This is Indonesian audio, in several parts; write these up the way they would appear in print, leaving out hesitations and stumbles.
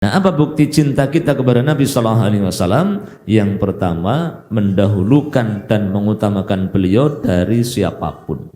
Nah, apa bukti cinta kita kepada Nabi Sallallahu Alaihi Wasallam? Yang pertama, mendahulukan dan mengutamakan beliau dari siapapun.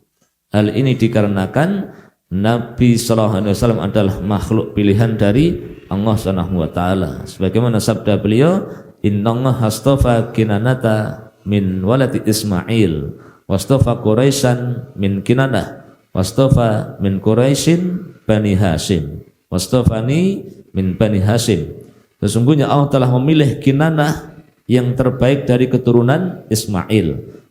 Hal ini dikarenakan Nabi Sallallahu Alaihi Wasallam adalah makhluk pilihan dari Allah Subhanahu Wa Taala. Sebagaimana sabda beliau, Innallaha astafa Kinanata min waladi Ismail, wastafa Quraisyan min Kinanah, wastafa min Quraisyin Bani Hashim, wastafani min Bani Hashim. Sesungguhnya Allah telah memilih Kinanah yang terbaik dari keturunan Ismail.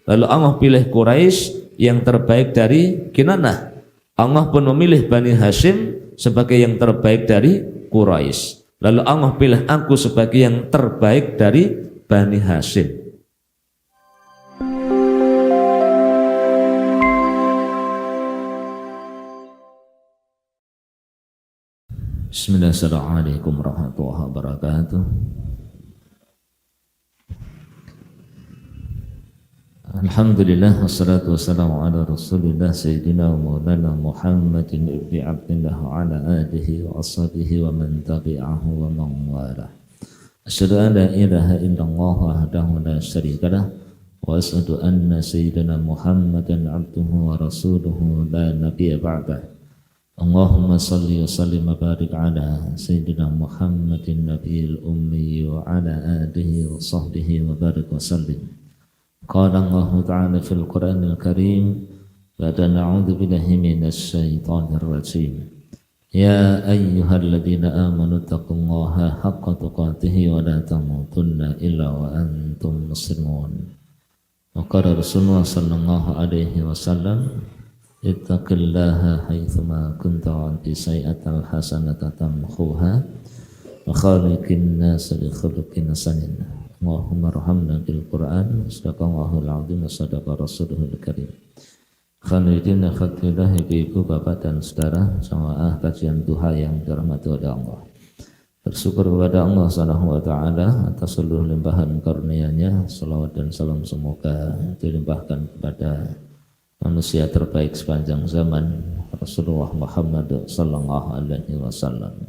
Lalu Allah pilih Quraisy yang terbaik dari Kinanah. Allah pun memilih Bani Hashim sebagai yang terbaik dari Quraisy. Lalu Allah pilih aku sebagai yang terbaik dari Bani Hashim. Bismillahirrahmanirrahim warahmatullahi wabarakatuh. Alhamdulillah wassalatu wassalamu ala rasulillah sayyidina wa maulana Muhammadin ibni Abdillah wa ala alihi wa ashabihi wa man tabi'ahu wa man walah. Asyhadu an la ilaha illallah wahdahu la syarika lah wa asyhadu anna sayyidina Muhammadan abduhu wa rasuluhu la nabiyya ba'dah. Allahumma salli wa sallim wa barik ala sayyidina Muhammadin nabiyil ummi wa ala alihi wa sahbihi wa barik wa sallim. Qala Allah ta'ala fil Qur'anil Karim ba'da na'udzu billahi minasy syaithanir rajim. Ya ayyuhalladzina amanu taqullaha haqqa tuqatih wa la tamutunna illa wa antum muslimun. Wa qala Rasulullah sallallahu alaihi wasallam ittaqillaha haitsuma kunta wa sayyi'atal hasanata tamhuha wa khaliqin nas bi khuluqin hasanin. Allahumma arhamna bil Qur'an sadaqallahul azim wa sadaqa rasuluhul karim. Khanidina khatilah ibu bapak dan saudara jamaah kajian duha yang dirahmati oleh Allah. Bersyukur kepada Allah Subhanahu wa taala atas seluruh limpahan karunia-Nya. Salawat dan salam semoga dilimpahkan kepada manusia terbaik sepanjang zaman, Rasulullah Muhammad sallallahu alaihi wasallam.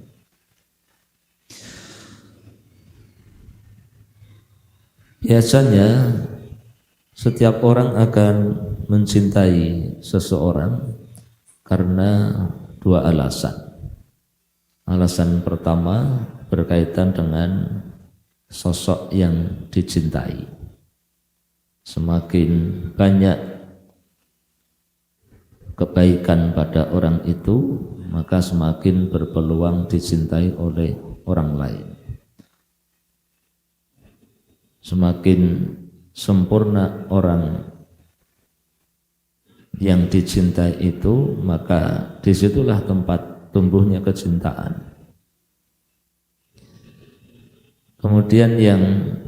Biasanya setiap orang akan mencintai seseorang karena dua alasan. Alasan pertama berkaitan dengan sosok yang dicintai. Semakin banyak kebaikan pada orang itu, maka semakin berpeluang dicintai oleh orang lain. Semakin sempurna orang yang dicintai itu, maka disitulah tempat tumbuhnya kecintaan. Kemudian yang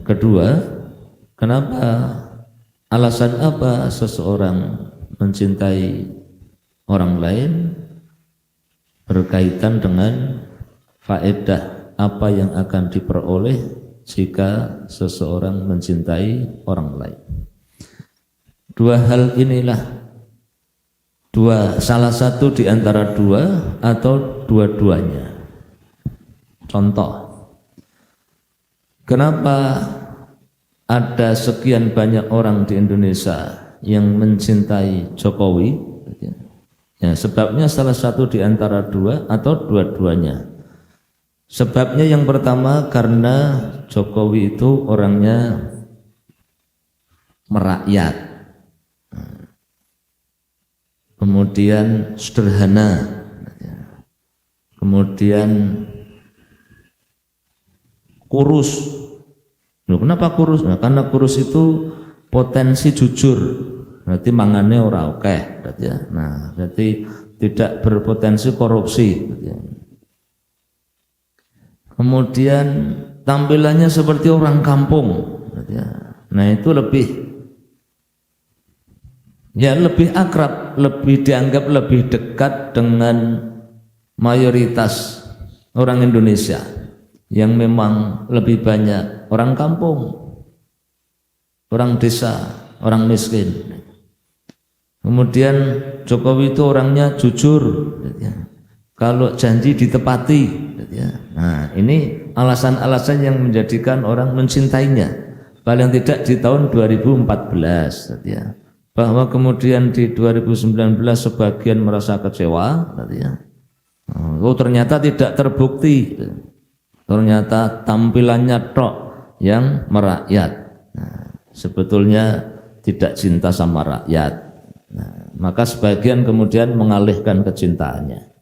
kedua, kenapa, alasan apa seseorang mencintai orang lain? Berkaitan dengan faedah apa yang akan diperoleh jika seseorang mencintai orang lain. Dua hal inilah, salah satu di antara dua atau dua-duanya. Contoh, kenapa ada sekian banyak orang di Indonesia yang mencintai Jokowi? Ya, sebabnya salah satu di antara dua atau dua-duanya. Sebabnya yang pertama karena Jokowi itu orangnya merakyat, kemudian sederhana, kemudian kurus. Loh, kenapa kurus? Nah, karena kurus itu potensi jujur, berarti mangannya ora akeh, nah, berarti tidak berpotensi korupsi. Kemudian tampilannya seperti orang kampung, nah itu lebih akrab, lebih dianggap lebih dekat dengan mayoritas orang Indonesia yang memang lebih banyak orang kampung, orang desa, orang miskin. Kemudian Jokowi itu orangnya jujur, kalau janji ditepati. Nah, ini alasan-alasan yang menjadikan orang mencintainya. Paling tidak di tahun 2014 ya. Bahwa kemudian di 2019 sebagian merasa kecewa ya. Oh ternyata tidak terbukti. Ternyata tampilannya tok yang merakyat. Nah, sebetulnya tidak cinta sama rakyat. Nah, maka sebagian kemudian mengalihkan kecintaannya.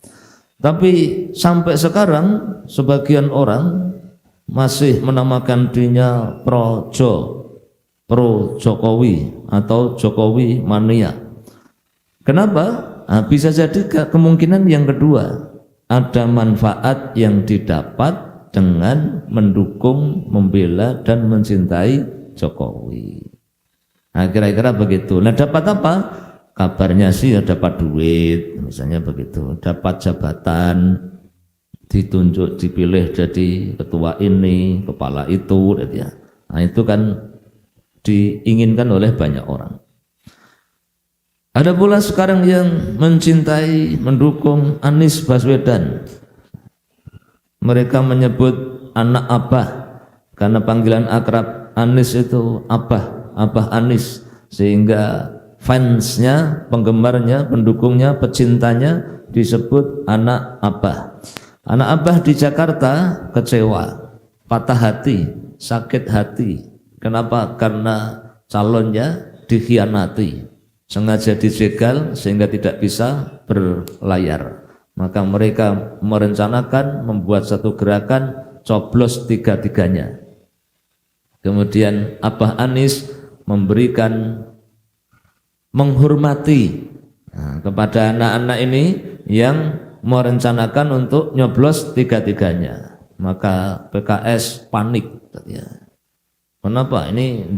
Tapi sampai sekarang sebagian orang masih menamakan dirinya pro Jokowi atau Jokowi mania. Kenapa? Nah, bisa jadi kemungkinan yang kedua, ada manfaat yang didapat dengan mendukung, membela dan mencintai Jokowi. Nah, kira-kira begitu. Nah, dapat apa? Kabarnya sih ya dapat duit, misalnya begitu. Dapat jabatan, ditunjuk, dipilih jadi ketua ini, kepala itu, ya. Nah, itu kan diinginkan oleh banyak orang. Ada pula sekarang yang mencintai, mendukung Anies Baswedan. Mereka menyebut anak Abah karena panggilan akrab Anies itu Abah Anies, sehingga fansnya, penggemarnya, pendukungnya, pecintanya disebut anak Abah. Anak Abah di Jakarta kecewa, patah hati, sakit hati. Kenapa? Karena calonnya dikhianati, sengaja dijegal sehingga tidak bisa berlayar. Maka mereka merencanakan membuat satu gerakan coblos tiga-tiganya. Kemudian Abah Anies memberikan menghormati kepada anak-anak ini yang merencanakan untuk nyoblos tiga-tiganya. Maka PKS panik. Kenapa? Ini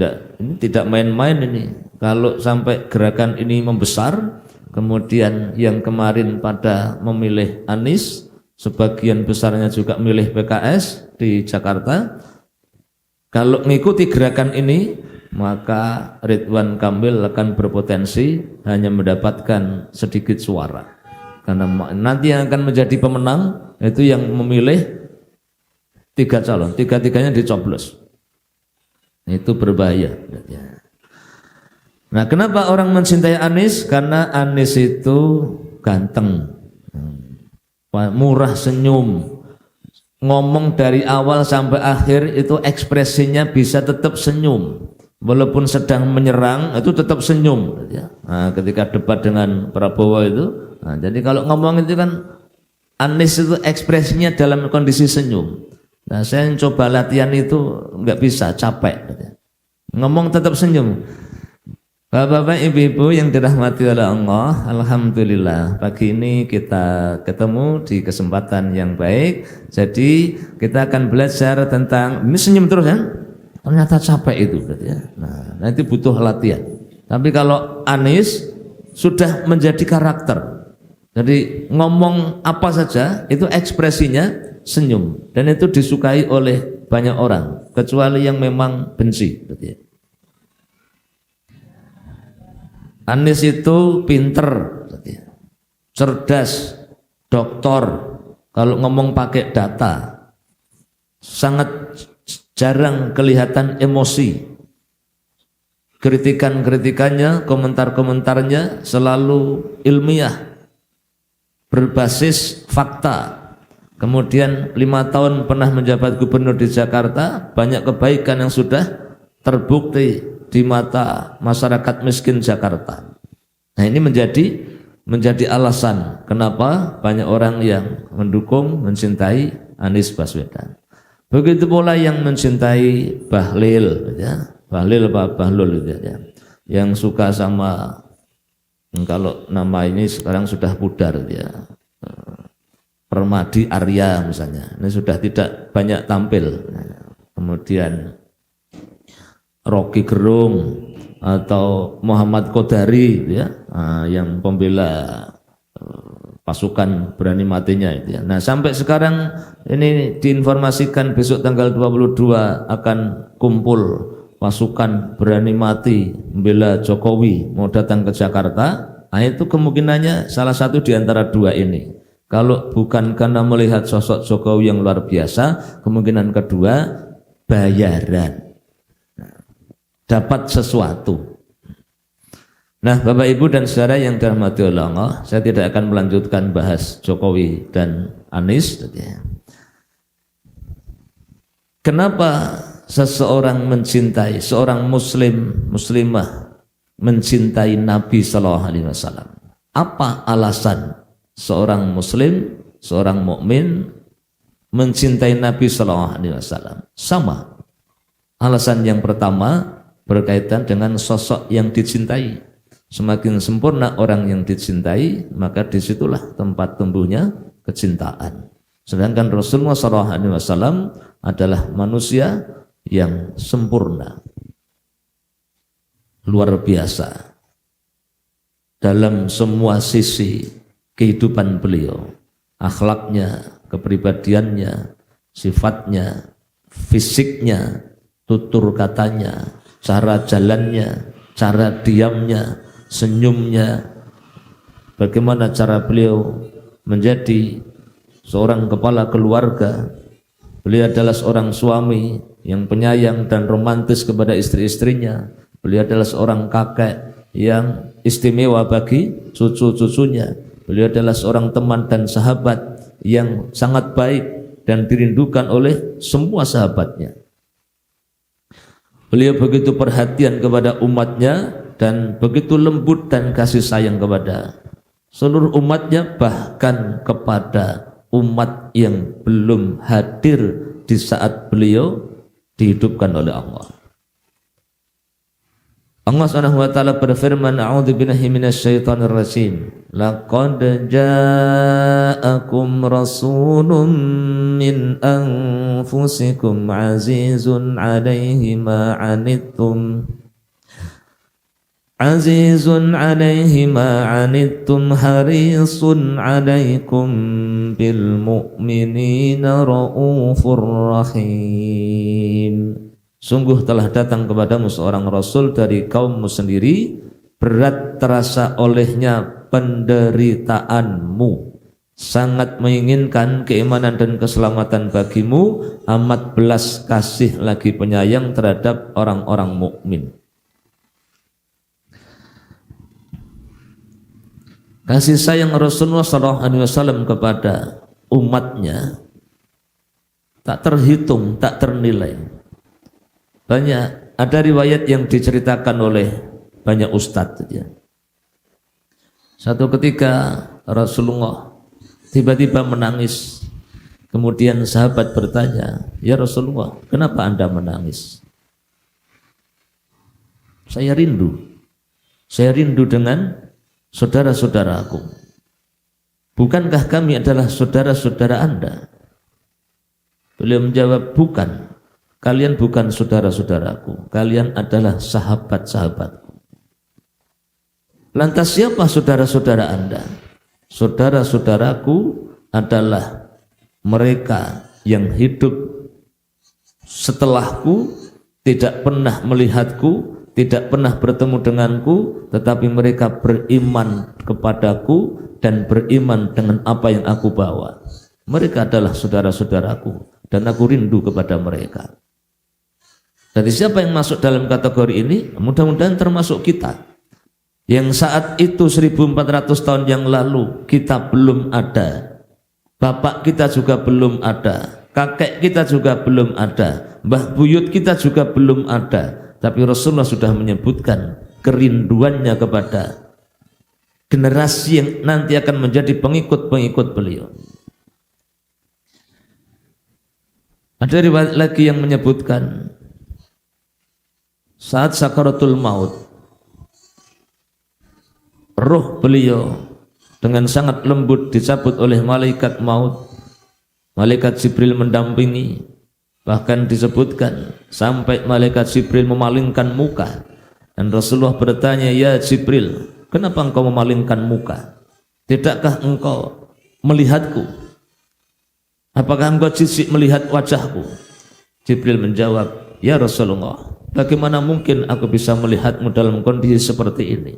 tidak main-main ini. Kalau sampai gerakan ini membesar, kemudian yang kemarin pada memilih Anies, sebagian besarnya juga milih PKS di Jakarta. Kalau mengikuti gerakan ini, maka Ridwan Kamil akan berpotensi hanya mendapatkan sedikit suara. Karena nanti yang akan menjadi pemenang itu yang memilih tiga calon, tiga-tiganya dicoblos. Itu berbahaya. Nah, kenapa orang mencintai Anies? Karena Anies itu ganteng, murah senyum, ngomong dari awal sampai akhir itu ekspresinya bisa tetap senyum. Walaupun sedang menyerang itu tetap senyum. Nah, ketika debat dengan Prabowo itu, nah, jadi kalau ngomong itu kan Anies itu ekspresinya dalam kondisi senyum. Nah, saya coba latihan itu nggak bisa, capek. Ngomong tetap senyum. Bapak-bapak, ibu-ibu yang dirahmati oleh Allah, alhamdulillah pagi ini kita ketemu di kesempatan yang baik. Jadi kita akan belajar tentang ini senyum terus ya. Ternyata capek itu berarti ya. Nah, nanti butuh latihan. Tapi kalau Anies sudah menjadi karakter. Jadi ngomong apa saja itu ekspresinya senyum dan itu disukai oleh banyak orang kecuali yang memang benci berarti ya. Anies itu pinter, cerdas, doktor, kalau ngomong pakai data, sangat jarang kelihatan emosi. Kritikan-kritikannya, komentar-komentarnya selalu ilmiah, berbasis fakta. Kemudian 5 tahun pernah menjabat gubernur di Jakarta, banyak kebaikan yang sudah terbukti di mata masyarakat miskin Jakarta. Nah, ini menjadi alasan kenapa banyak orang yang mendukung, mencintai Anies Baswedan. Begitu pula yang mencintai Bahlil, ya. Bahlil apa Bahlul ya. Yang suka sama, kalau nama ini sekarang sudah pudar ya. Permadi Arya misalnya. Ini sudah tidak banyak tampil. Kemudian Rocky Gerung atau Muhammad Qodari ya, yang pembela pasukan berani matinya itu ya. Nah, sampai sekarang ini diinformasikan besok tanggal 22 akan kumpul pasukan berani mati membela Jokowi mau datang ke Jakarta. Nah, itu kemungkinannya salah satu di antara dua ini. Kalau bukan karena melihat sosok Jokowi yang luar biasa, kemungkinan kedua bayaran, dapat sesuatu. Nah, Bapak Ibu dan saudara yang dirahmati Allah, saya tidak akan melanjutkan bahas Jokowi dan Anies. Kenapa seseorang mencintai, seorang muslimah mencintai Nabi Sallallahu Alaihi Wasallam? Apa alasan seorang muslim, seorang mukmin mencintai Nabi Sallallahu Alaihi Wasallam? Sama. Alasan yang pertama berkaitan dengan sosok yang dicintai. Semakin sempurna orang yang dicintai, maka disitulah tempat tumbuhnya kecintaan. Sedangkan Rasulullah SAW adalah manusia yang sempurna, luar biasa dalam semua sisi kehidupan beliau, akhlaknya, kepribadiannya, sifatnya, fisiknya, tutur katanya, cara jalannya, cara diamnya, senyumnya, bagaimana cara beliau menjadi seorang kepala keluarga. Beliau adalah seorang suami yang penyayang dan romantis kepada istri-istrinya. Beliau adalah seorang kakek yang istimewa bagi cucu-cucunya. Beliau adalah seorang teman dan sahabat yang sangat baik dan dirindukan oleh semua sahabatnya. Beliau begitu perhatian kepada umatnya dan begitu lembut dan kasih sayang kepada seluruh umatnya, bahkan kepada umat yang belum hadir di saat beliau dihidupkan oleh Allah. Allah Subhanahu wa taala berfirman, a'udzubillahi minasyaitonir rajim. Laqad ja'akum rasulun min anfusikum azizun 'alaihi ma 'anittum Azizun 'alaihi ma 'anittum harisun 'alaikum bil mu'minina raufur rahim. Sungguh telah datang kepadamu seorang rasul dari kaummu sendiri, berat terasa olehnya penderitaanmu, sangat menginginkan keimanan dan keselamatan bagimu, amat belas kasih lagi penyayang terhadap orang-orang mukmin. Kasih sayang Rasulullah SAW kepada umatnya tak terhitung, tak ternilai. Banyak, ada riwayat yang diceritakan oleh banyak ustadz ya. Satu ketika Rasulullah tiba-tiba menangis. Kemudian sahabat bertanya, "Ya Rasulullah, kenapa Anda menangis?" Saya rindu dengan saudara-saudaraku. Bukankah kami adalah saudara-saudara Anda? Beliau menjawab, bukan. Kalian bukan saudara-saudaraku, kalian adalah sahabat-sahabatku. Lantas siapa saudara-saudara Anda? Saudara-saudaraku adalah mereka yang hidup setelahku, tidak pernah melihatku, tidak pernah bertemu denganku, tetapi mereka beriman kepadaku dan beriman dengan apa yang aku bawa. Mereka adalah saudara-saudaraku dan aku rindu kepada mereka. Jadi siapa yang masuk dalam kategori ini? Mudah-mudahan termasuk kita. Yang saat itu 1400 tahun yang lalu kita belum ada. Bapak kita juga belum ada. Kakek kita juga belum ada. Mbah buyut kita juga belum ada. Tapi Rasulullah sudah menyebutkan kerinduannya kepada generasi yang nanti akan menjadi pengikut-pengikut beliau. Ada riwayat lagi yang menyebutkan saat sakaratul maut, roh beliau dengan sangat lembut dicabut oleh malaikat maut. Malaikat Jibril mendampingi, bahkan disebutkan sampai malaikat Jibril memalingkan muka. Dan Rasulullah bertanya, "Ya Jibril, kenapa engkau memalingkan muka? Tidakkah engkau melihatku? Apakah engkau jijik melihat wajahku?" Jibril menjawab, "Ya Rasulullah, bagaimana mungkin aku bisa melihatmu dalam kondisi seperti ini?"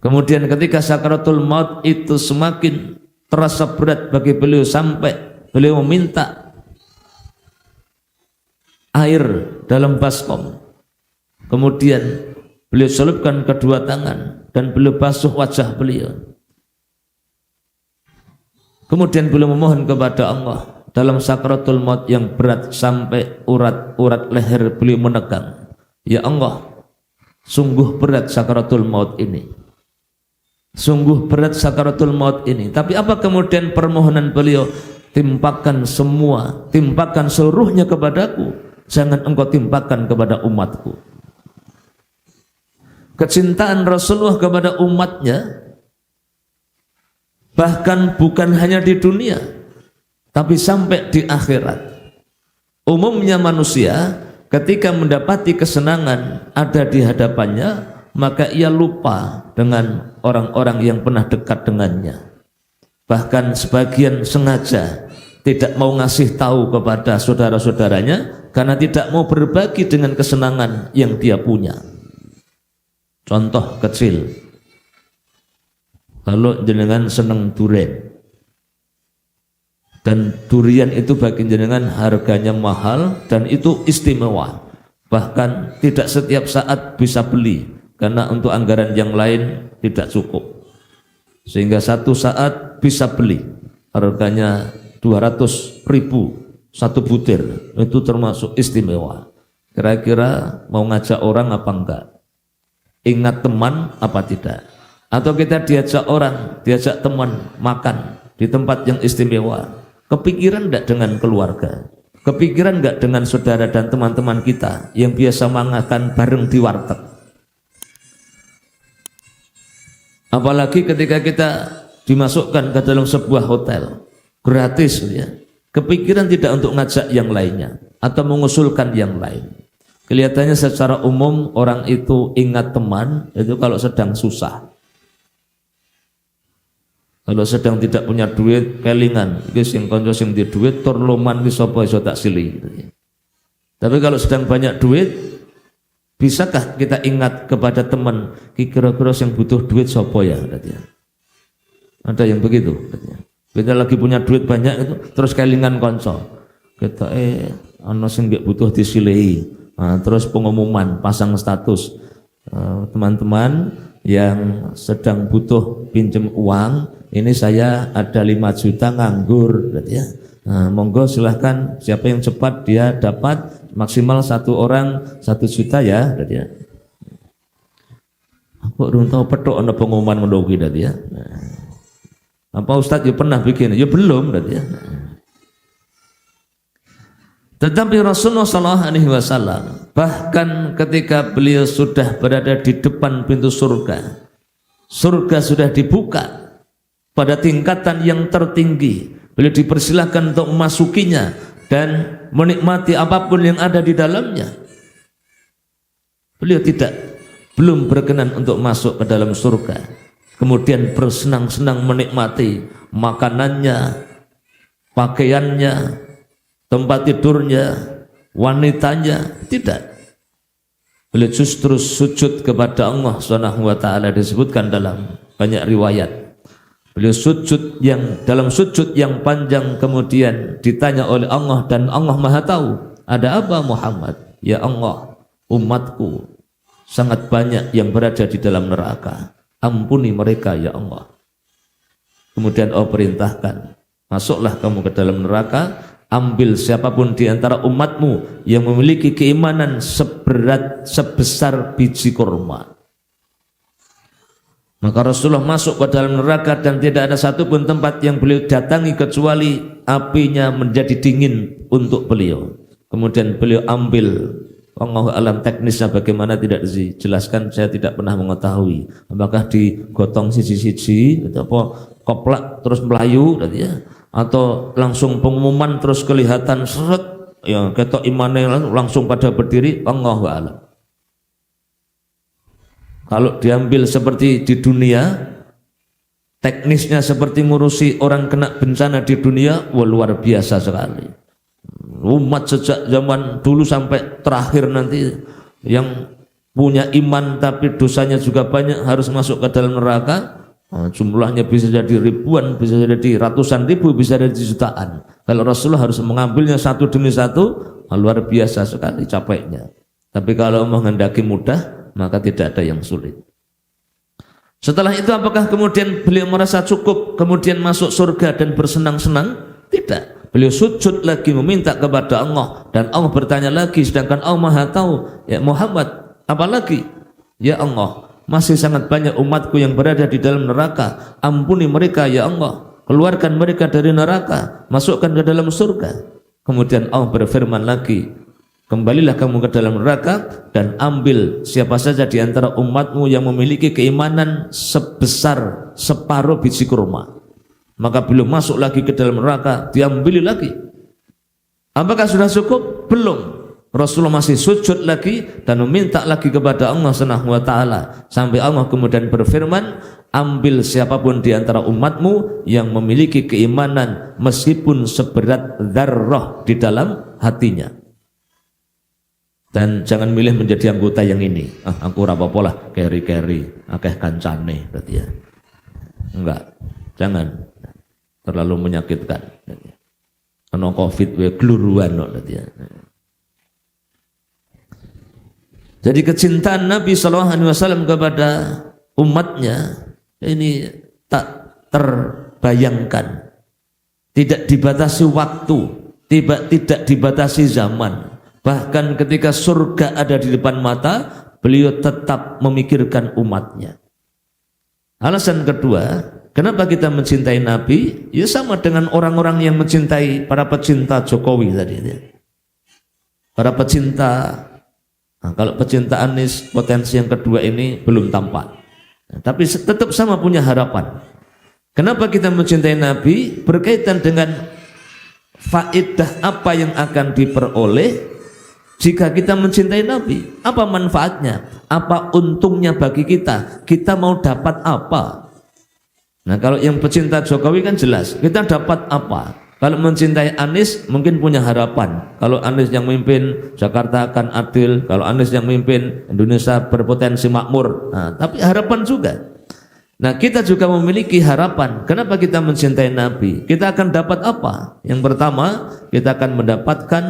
Kemudian ketika sakaratul maut itu semakin terasa berat bagi beliau sampai beliau meminta air dalam baskom. Kemudian beliau selupkan kedua tangan dan beliau basuh wajah beliau. Kemudian beliau memohon kepada Allah dalam sakaratul maut yang berat sampai urat-urat leher beliau menegang. Ya Allah, sungguh berat sakaratul maut ini. Sungguh berat sakaratul maut ini. Tapi apa kemudian permohonan beliau? Timpakan semua, timpakan seluruhnya kepadaku. Jangan engkau timpakan kepada umatku. Kecintaan Rasulullah kepada umatnya bahkan bukan hanya di dunia, tapi sampai di akhirat. Umumnya manusia ketika mendapati kesenangan ada di hadapannya, maka ia lupa dengan orang-orang yang pernah dekat dengannya. Bahkan sebagian sengaja tidak mau ngasih tahu kepada saudara-saudaranya karena tidak mau berbagi dengan kesenangan yang dia punya. Contoh kecil, kalau jenengan seneng durian dan durian itu bagi jenengan harganya mahal dan itu istimewa, bahkan tidak setiap saat bisa beli karena untuk anggaran yang lain tidak cukup, sehingga satu saat bisa beli harganya 200.000 satu butir, itu termasuk istimewa. Kira-kira mau ngajak orang apa enggak? Ingat teman apa tidak? Atau kita diajak orang, diajak teman makan di tempat yang istimewa, kepikiran enggak dengan keluarga? Kepikiran enggak dengan saudara dan teman-teman kita yang biasa makan bareng di warteg? Apalagi ketika kita dimasukkan ke dalam sebuah hotel gratis, ya, kepikiran tidak untuk ngajak yang lainnya atau mengusulkan yang lain. Kelihatannya secara umum orang itu ingat teman itu kalau sedang susah, kalau sedang tidak punya duit kelingan iki sing kanca sing di duit tur loman ki sapa iso tak silih. Tapi kalau sedang banyak duit, bisakah kita ingat kepada teman kira-kira yang butuh duit sapa ya? Ada yang begitu. Kita lagi punya duit banyak itu terus kelingan kanca. Kita ana sing butuh disilihi. Nah, terus pengumuman pasang status teman-teman yang sedang butuh pinjam uang, ini saya ada 5 juta nganggur, ya. Nah, monggo silahkan siapa yang cepat dia dapat maksimal 1 orang 1 juta ya, ya. Kok belum tahu petok ada pengumuman mendogi ya. Nah, apa Ustadz ya pernah bikin? Ya belum, ya. Tetapi Rasulullah SAW bahkan ketika beliau sudah berada di depan pintu surga, surga sudah dibuka pada tingkatan yang tertinggi, beliau dipersilahkan untuk memasukinya dan menikmati apapun yang ada di dalamnya. Beliau belum berkenan untuk masuk ke dalam surga, kemudian bersenang-senang menikmati makanannya, pakaiannya, tempat tidurnya, wanitanya, tidak. Beliau justru sujud kepada Allah Subhanahu wa taala, disebutkan dalam banyak riwayat. Beliau sujud dalam sujud yang panjang, kemudian ditanya oleh Allah dan Allah Maha tahu, "Ada apa Muhammad?" "Ya Allah, umatku sangat banyak yang berada di dalam neraka. Ampuni mereka ya Allah." Kemudian Allah perintahkan, "Masuklah kamu ke dalam neraka, ambil siapapun di antara umatmu yang memiliki keimanan sebesar biji kurma." Maka Rasulullah masuk ke dalam neraka dan tidak ada satupun tempat yang beliau datangi kecuali apinya menjadi dingin untuk beliau. Kemudian beliau ambil, Allahu alam teknisnya bagaimana tidak dijelaskan, saya tidak pernah mengetahui. Apakah digotong siji-siji atau koplak terus melayu ya, atau langsung pengumuman terus kelihatan seret ya ketok imane langsung pada berdiri, Allahu a'lam. Kalau diambil seperti di dunia, teknisnya seperti ngurusi orang kena bencana di dunia, wah luar biasa sekali. Umat sejak zaman dulu sampai terakhir nanti yang punya iman tapi dosanya juga banyak harus masuk ke dalam neraka. Jumlahnya bisa jadi ribuan, bisa jadi ratusan ribu, bisa jadi jutaan. Kalau Rasulullah harus mengambilnya satu demi satu, luar biasa sekali capeknya. Tapi kalau menghendaki mudah, maka tidak ada yang sulit. Setelah itu apakah kemudian beliau merasa cukup, kemudian masuk surga dan bersenang-senang? Tidak. Beliau sujud lagi meminta kepada Allah, dan Allah bertanya lagi, sedangkan Allah Maha tahu. Ya Muhammad, apa lagi? Ya Allah, masih sangat banyak umatku yang berada di dalam neraka. Ampuni mereka ya Allah, keluarkan mereka dari neraka, masukkan ke dalam surga. Kemudian Allah berfirman lagi, kembalilah kamu ke dalam neraka dan ambil siapa saja di antara umatmu yang memiliki keimanan sebesar separuh biji kurma. Maka belum masuk lagi ke dalam neraka, diambil lagi. Apakah sudah cukup? Belum. Rasulullah masih sujud lagi dan meminta lagi kepada Allah Subhanahu wa taala, sampai Allah kemudian berfirman, ambil siapapun di antara umatmu yang memiliki keimanan meskipun seberat dzarrah di dalam hatinya. Dan jangan milih menjadi anggota yang ini. Aku ora apa-apa lah, keri-keri, akeh kancane berarti ya. Enggak. Jangan. Terlalu menyakitkan. Kena Covid we gluruan berarti ya. Jadi kecintaan Nabi SAW kepada umatnya ini tak terbayangkan, tidak dibatasi waktu, tidak dibatasi zaman. Bahkan ketika surga ada di depan mata, beliau tetap memikirkan umatnya. Alasan kedua, kenapa kita mencintai Nabi? Ya sama dengan orang-orang yang mencintai para pecinta Jokowi tadi. Para pecinta. Nah, kalau pecinta Anies potensi yang kedua ini belum tampak, tapi tetap sama punya harapan. Kenapa kita mencintai Nabi? Berkaitan dengan faedah apa yang akan diperoleh jika kita mencintai Nabi. Apa manfaatnya? Apa untungnya bagi kita? Kita mau dapat apa? Nah, kalau yang pecinta Jokowi kan jelas, kita dapat apa? Kalau mencintai Anies mungkin punya harapan. Kalau Anies yang memimpin Jakarta akan adil. Kalau Anies yang memimpin Indonesia berpotensi makmur. Nah, tapi harapan juga. Nah, kita juga memiliki harapan. Kenapa kita mencintai Nabi? Kita akan dapat apa? Yang pertama, kita akan mendapatkan,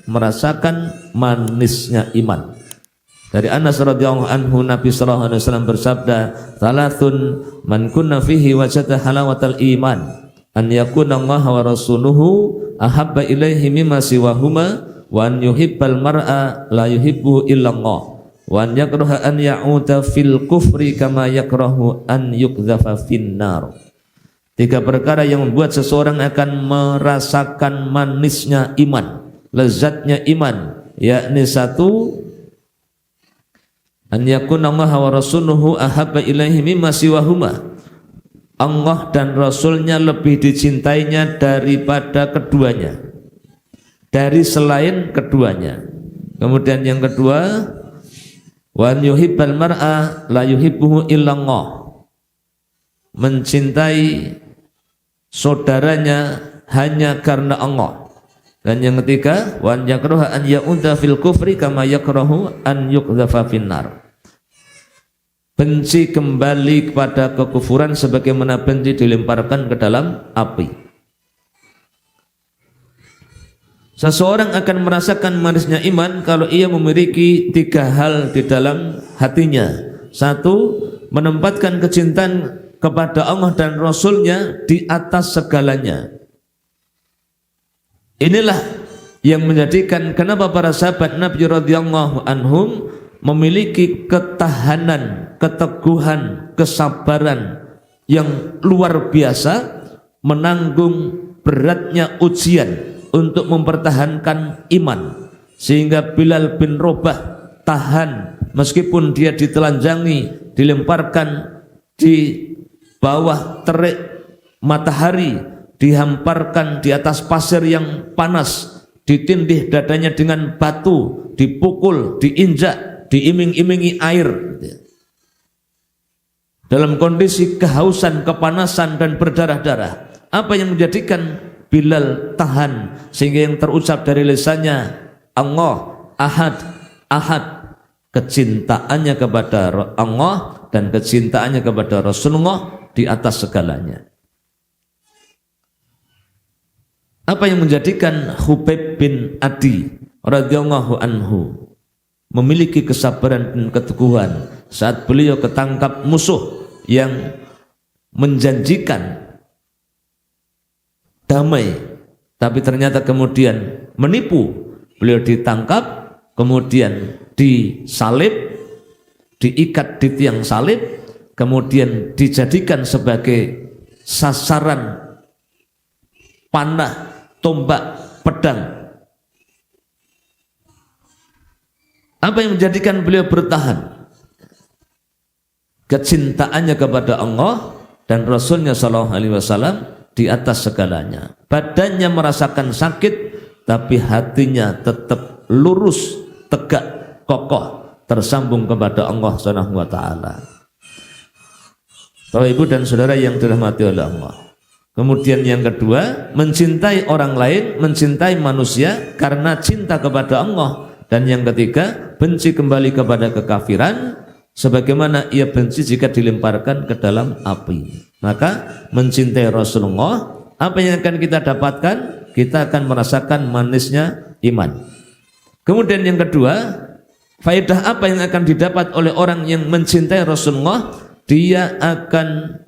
merasakan manisnya iman. Dari Anas radhiyallahu anhu, Nabi sallallahu alaihi wasallam bersabda, "Thalathun man kunna fihi wajada halawatal iman. An yakuna Allah wa rasuluhu ahabba ilaihi mimma siwahuma, wa an yuhibbal mar'a la yuhibbu illa Allah, wa an yakraha an ya'uda fil kufri kama yakrahu an yuqdhafa finnar." Tiga perkara yang membuat seseorang akan merasakan manisnya iman, lezatnya iman, yakni satu, an yakuna Allah wa rasuluhu ahabba ilaihi mimma siwahuma, Allah dan Rasulnya lebih dicintainya daripada keduanya, dari selain keduanya. Kemudian yang kedua, wa yuhibbal mar'a la yuhibbuhu illallah, mencintai saudaranya hanya karena Allah. Dan yang ketiga, wa yakrahu an ya'udha fil kufri kama yakrahu an yuqdhafa finnar, benci kembali kepada kekufuran sebagaimana benci dilemparkan ke dalam api. Seseorang akan merasakan manisnya iman kalau ia memiliki tiga hal di dalam hatinya. Satu, menempatkan kecintaan kepada Allah dan Rasulnya di atas segalanya. Inilah yang menjadikan kenapa para sahabat Nabi radhiyallahu anhum memiliki ketahanan, keteguhan, kesabaran yang luar biasa menanggung beratnya ujian untuk mempertahankan iman, sehingga Bilal bin Rabah tahan meskipun dia ditelanjangi, dilemparkan di bawah terik matahari, dihamparkan di atas pasir yang panas, ditindih dadanya dengan batu, dipukul, diinjak, diiming-imingi air, dalam kondisi kehausan, kepanasan dan berdarah-darah. Apa yang menjadikan Bilal tahan sehingga yang terucap dari lisannya Allah Ahad, Ahad, kecintaannya kepada Allah dan kecintaannya kepada Rasulullah di atas segalanya. Apa yang menjadikan Khubayb bin Adi radhiyallahu anhu memiliki kesabaran dan keteguhan saat beliau ketangkap musuh yang menjanjikan damai, tapi ternyata kemudian menipu. Beliau ditangkap, kemudian disalib, diikat di tiang salib, kemudian dijadikan sebagai sasaran panah, tombak, pedang. Apa yang menjadikan beliau bertahan? Kecintaannya kepada Allah dan Rasulnya Shallallahu Alaihi Wasallam di atas segalanya. Badannya merasakan sakit, tapi hatinya tetap lurus, tegak, kokoh, tersambung kepada Allah Subhanahu wa taala. Bapak Ibu dan Saudara yang dirahmati oleh Allah. Kemudian yang kedua, mencintai orang lain, mencintai manusia karena cinta kepada Allah. Dan yang ketiga, benci kembali kepada kekafiran sebagaimana ia benci jika dilemparkan ke dalam api. Maka mencintai Rasulullah, apa yang akan kita dapatkan? Kita akan merasakan manisnya iman. Kemudian yang kedua, faedah apa yang akan didapat oleh orang yang mencintai Rasulullah? Dia akan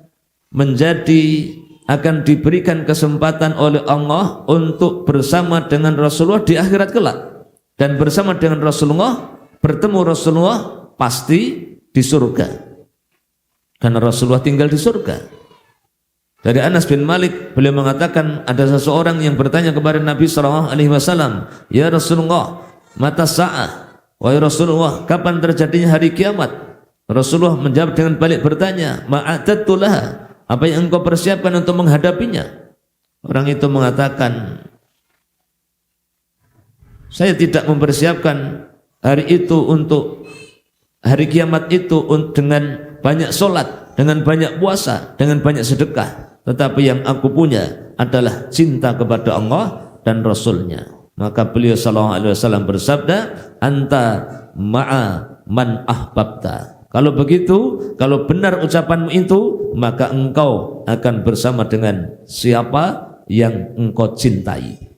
diberikan kesempatan oleh Allah untuk bersama dengan Rasulullah di akhirat kelak. Dan bersama dengan Rasulullah, bertemu Rasulullah pasti di surga. Karena Rasulullah tinggal di surga. Dari Anas bin Malik, beliau mengatakan ada seseorang yang bertanya kepada Nabi SAW, "Ya Rasulullah, mata sa'ah?" Wahai Rasulullah, kapan terjadinya hari kiamat? Rasulullah menjawab dengan balik bertanya, "Ma'adattu laha?" Apa yang engkau persiapkan untuk menghadapinya? Orang itu mengatakan, saya tidak mempersiapkan hari itu untuk hari kiamat itu dengan banyak sholat, dengan banyak puasa, dengan banyak sedekah. Tetapi yang aku punya adalah cinta kepada Allah dan Rasulnya. Maka beliau sallallahu alaihi wasallam bersabda, anta ma'a man ahbabta. Kalau begitu, kalau benar ucapanmu itu, maka engkau akan bersama dengan siapa yang engkau cintai.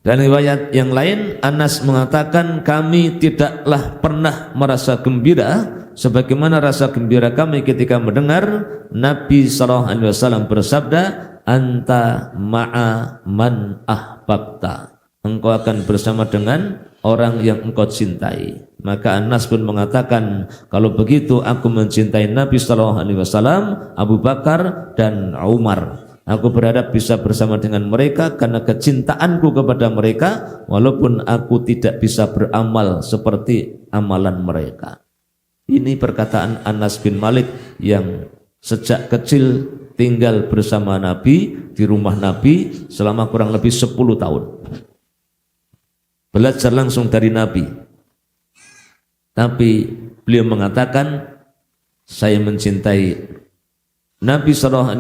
Dan riwayat yang lain, Anas mengatakan kami tidaklah pernah merasa gembira sebagaimana rasa gembira kami ketika mendengar Nabi SAW bersabda, anta ma'a man ahbabta. Engkau akan bersama dengan orang yang engkau cintai. Maka Anas pun mengatakan, kalau begitu aku mencintai Nabi SAW, Abu Bakar dan Umar. Aku berharap bisa bersama dengan mereka karena kecintaanku kepada mereka, walaupun aku tidak bisa beramal seperti amalan mereka. Ini perkataan Anas bin Malik yang sejak kecil tinggal bersama Nabi, di rumah Nabi selama kurang lebih 10 tahun. Belajar langsung dari Nabi. Tapi beliau mengatakan, saya mencintai Nabi SAW,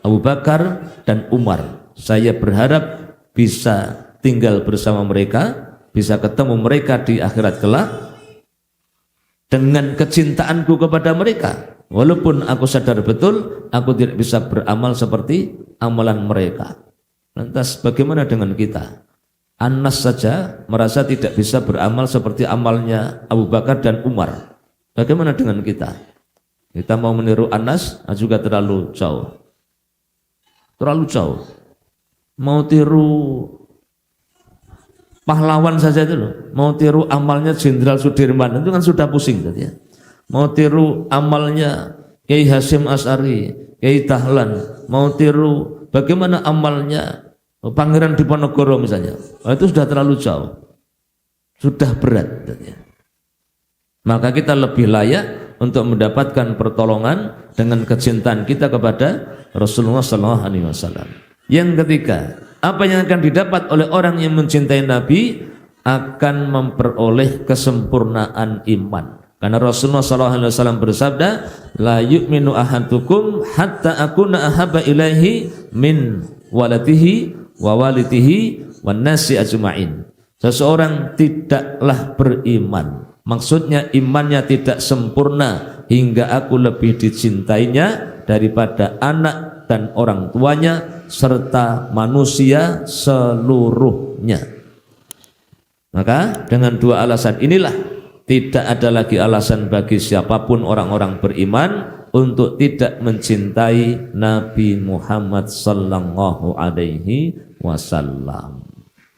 Abu Bakar dan Umar. Saya berharap bisa tinggal bersama mereka, bisa ketemu mereka di akhirat kelak dengan kecintaanku kepada mereka. Walaupun aku sadar betul aku tidak bisa beramal seperti amalan mereka. Lantas bagaimana dengan kita? Anas saja merasa tidak bisa beramal seperti amalnya Abu Bakar dan Umar. Bagaimana dengan kita? Kita mau meniru Anas juga terlalu jauh. Terlalu jauh. Mau tiru pahlawan saja itu loh. Mau tiru amalnya Jenderal Sudirman itu kan sudah pusing tadi ya. Mau tiru amalnya Kiai Hasyim Asy'ari, Kiai Dahlan, mau tiru bagaimana amalnya Pangeran Diponegoro misalnya. Itu sudah terlalu jauh. Sudah berat tadi ya. Maka kita lebih layak untuk mendapatkan pertolongan dengan kecintaan kita kepada Rasulullah SAW. Yang ketiga, apa yang akan didapat oleh orang yang mencintai Nabi akan memperoleh kesempurnaan iman. Karena Rasulullah SAW bersabda, la yu'minu ahadukum hatta akuna ahabba ilaihi min waladihi wa walidihi wan nasi ajma'in. Seseorang tidaklah beriman, maksudnya imannya tidak sempurna hingga aku lebih dicintainya daripada anak dan orang tuanya serta manusia seluruhnya. Maka dengan dua alasan inilah tidak ada lagi alasan bagi siapapun orang-orang beriman untuk tidak mencintai Nabi Muhammad sallallahu alaihi wasallam.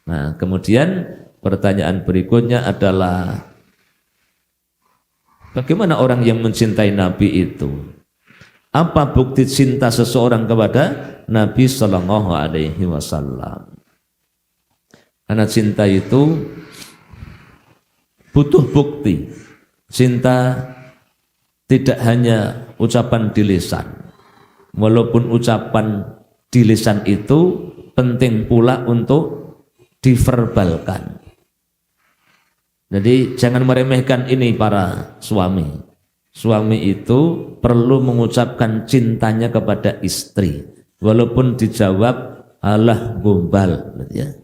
Nah, kemudian pertanyaan berikutnya adalah bagaimana orang yang mencintai Nabi itu? Apa bukti cinta seseorang kepada Nabi sallallahu alaihi wasallam? Karena cinta itu butuh bukti. Cinta tidak hanya ucapan di lisan. Walaupun ucapan di lisan itu penting pula untuk diverbalkan. Jadi jangan meremehkan ini para suami. Suami itu perlu mengucapkan cintanya kepada istri, walaupun dijawab alah gombal, ya.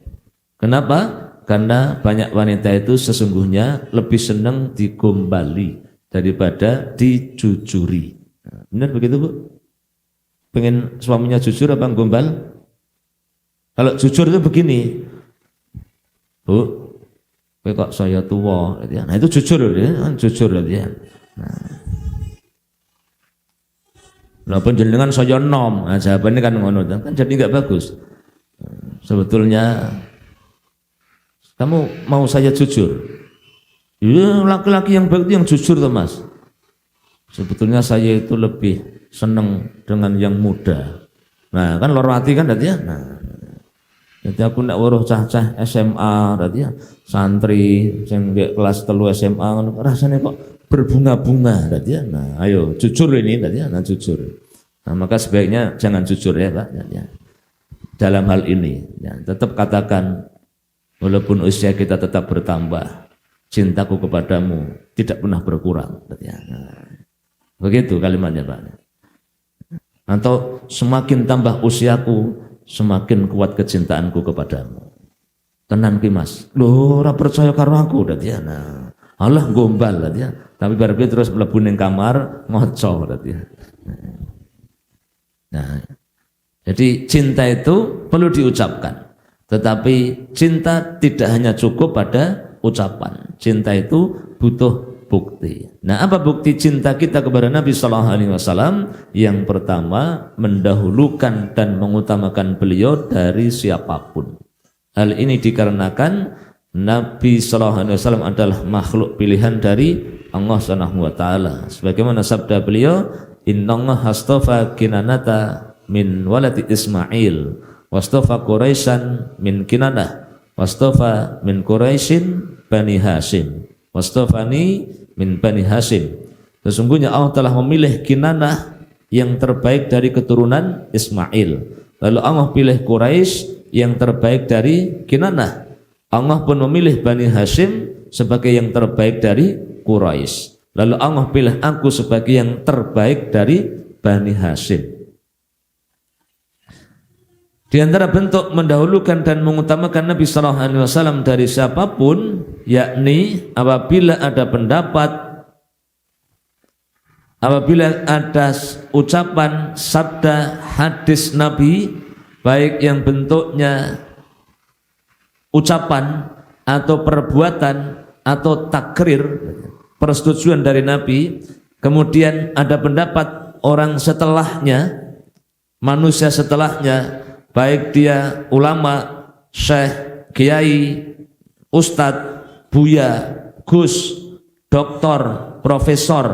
Kenapa? Karena banyak wanita itu sesungguhnya lebih senang digombali daripada dijujuri. Benar begitu, Bu? Pengen suaminya jujur apa gombal? Kalau jujur itu begini, Bu, kowe kok saya tua, nah itu jujur ya, jujur ya. Nah, penjenengan saya nom, nah, jawabannya kan ngono, kan jadi nggak bagus. Sebetulnya kamu mau saya jujur? Ya, laki-laki yang baik itu yang jujur tuh, Mas. Sebetulnya saya itu lebih senang dengan yang muda. Nah, kan lor hati kan tadi ya. Nah, jadi aku nak weruh cah-cah SMA tadi ya, santri sing kelas 3 SMA rasanya kok berbunga-bunga tadi ya. Nah, ayo jujur ini tadi ya, nah jujur. Nah, maka sebaiknya jangan jujur ya, Pak. Ya. Dalam hal ini, ya, tetap katakan walaupun usia kita tetap bertambah, cintaku kepadamu tidak pernah berkurang tadi ya. Nah, begitu kalimatnya, Pak. Atau semakin tambah usiaku, semakin kuat kecintaanku kepadamu. Tenan ki Mas. Lho ora percaya karo aku dadi ya. Nah, Allah gombal dadi ya. Tapi bar terus mlebu ning kamar ngoco dadi ya. Nah, jadi cinta itu perlu diucapkan. Tetapi cinta tidak hanya cukup pada ucapan. Cinta itu butuh bukti. Nah, apa bukti cinta kita kepada Nabi sallallahu alaihi wasallam? Yang pertama, mendahulukan dan mengutamakan beliau dari siapapun. Hal ini dikarenakan Nabi sallallahu alaihi wasallam adalah makhluk pilihan dari Allah Subhanahu wa taala. Sebagaimana sabda beliau, "Innallaha astafa Kinanata min waladi Ismail, wastafa Quraisyan min Kinanah, wastafa min Quraisyin Bani Hashim, wastafani min Bani Hashim." Sesungguhnya Allah telah memilih Kinanah yang terbaik dari keturunan Ismail. Lalu Allah pilih Quraisy yang terbaik dari Kinanah. Allah pun memilih Bani Hashim sebagai yang terbaik dari Quraisy. Lalu Allah pilih aku sebagai yang terbaik dari Bani Hashim. Di antara bentuk mendahulukan dan mengutamakan Nabi sallallahu alaihi wasallam dari siapapun, yakni apabila ada pendapat, apabila ada ucapan, sabda, hadis Nabi, baik yang bentuknya ucapan atau perbuatan atau takrir, persetujuan dari Nabi, kemudian ada pendapat orang setelahnya, manusia setelahnya, baik dia ulama, syekh, kiai, ustadz, buya, gus, doktor, profesor,